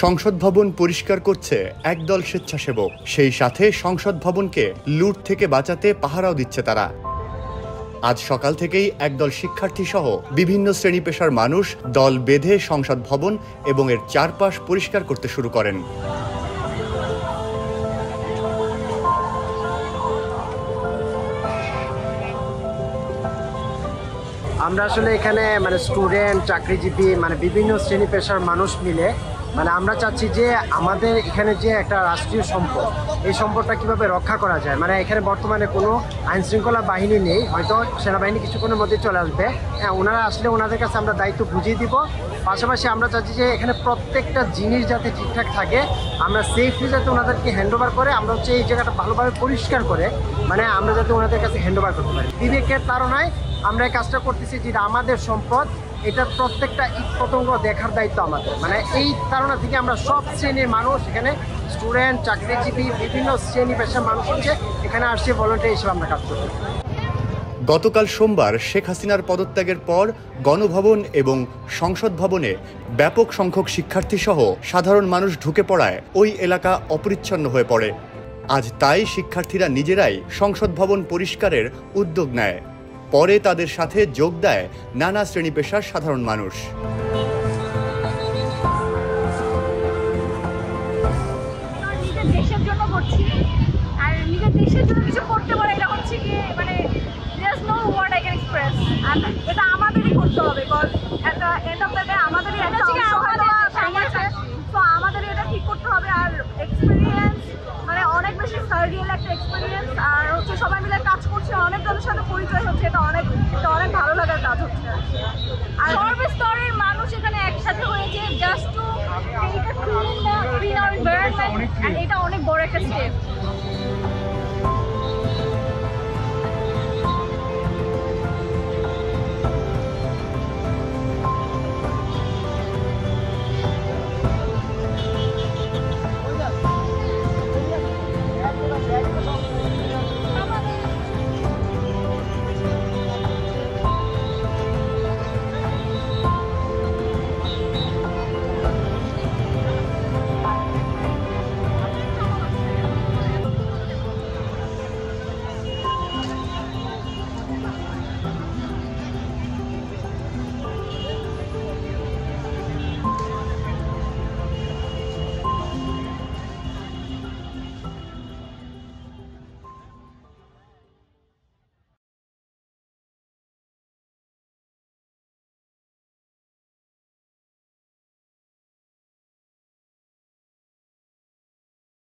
সংসদ ভবন পরিষ্কার করছে একদল স্বেচ্ছাসেবক, সেই সাথে সংসদ ভবনকে লুট থেকে বাঁচাতে পাহারাও দিচ্ছে তারা। আজ সকাল থেকেই একদল শিক্ষার্থী সহ বিভিন্ন শ্রেণী পেশার মানুষ দল বেঁধে সংসদ ভবন এবং এর চারপাশ পরিষ্কার করতে শুরু করেন। আমরা আসলে এখানে স্টুডেন্ট, চাকরিজীবী, বিভিন্ন শ্রেণী পেশার মানুষ মিলে আমরা চাচ্ছি যে আমাদের এখানে যে একটা রাষ্ট্রীয় সম্পদ, এই সম্পদটা কিভাবে রক্ষা করা যায়। এখানে বর্তমানে কোনো আইন শৃঙ্খলা বাহিনী নেই, হয়তো সেনাবাহিনী কিছুক্ষণের মধ্যে চলে আসবে। ওনারা আসলে ওনাদের কাছে আমরা দায়িত্ব বুঝিয়ে দিব। পাশাপাশি আমরা চাচ্ছি যে এখানে প্রত্যেকটা জিনিস যাতে ঠিকঠাক থাকে, আমরা সেফলি যাতে ওনাদেরকে হ্যান্ডওভার করে, আমরা এই জায়গাটা ভালোভাবে পরিষ্কার করে আমরা যাতে ওনাদের কাছে হ্যান্ডওভার করতে পারি। বিবেকের তাড়নায় আমরা এই কাজটা করতেছি, যেটা আমাদের সম্পদ, এটার প্রত্যেকটা ইট পতঙ্গ দেখার দায়িত্ব আমাদের। এই ধারণা থেকে আমরা সব শ্রেণীর মানুষ, এখানে স্টুডেন্ট, চাকরিজীবী, বিভিন্ন শ্রেণী পেশার মানুষ হচ্ছে এখানে আসছে ভলান্টিয়ার হিসেবে আমরা কাজ করতে। গতকাল সোমবার শেখ হাসিনার পদত্যাগের পর গণভবন এবং সংসদ ভবনে ব্যাপক সংখ্যক শিক্ষার্থী সহ সাধারণ মানুষ ঢুকে পড়ায় ওই এলাকা অপরিচ্ছন্ন হয়ে পড়ে। আজ তাই শিক্ষার্থীরা নিজেরাই সংসদ ভবন পরিষ্কারের উদ্যোগ নেয়। পরে তাদের সাথে যোগ দেয় নানা শ্রেণী পেশার সাধারণ মানুষ। নিজের দেশের জন্য করছি, আর নিজের দেশের জন্য কিছু করতে পারে, এটা হচ্ছে কি there's no word I can express, আর এটা আমাদেরই করতে হবে। Because at the end of the day আমাদেরই একটা তো আমাদেরই এটা ঠিক করতে হবে। আর এক্সপিরিয়েন্স অনেক বেশি সার্ভিয়াল একটা এক্সপিরিয়েন্স, আর সবাই মিলে কাজ করছে, অনেকজনের সাথে পরিচয় হচ্ছে, এটা অনেক ভালো লাগার কাজ হচ্ছে। আর সর্বস্তরের মানুষ এখানে একসাথে হয়েছে just to clean our environment, আর এটা অনেক বড় একটা স্টেপ।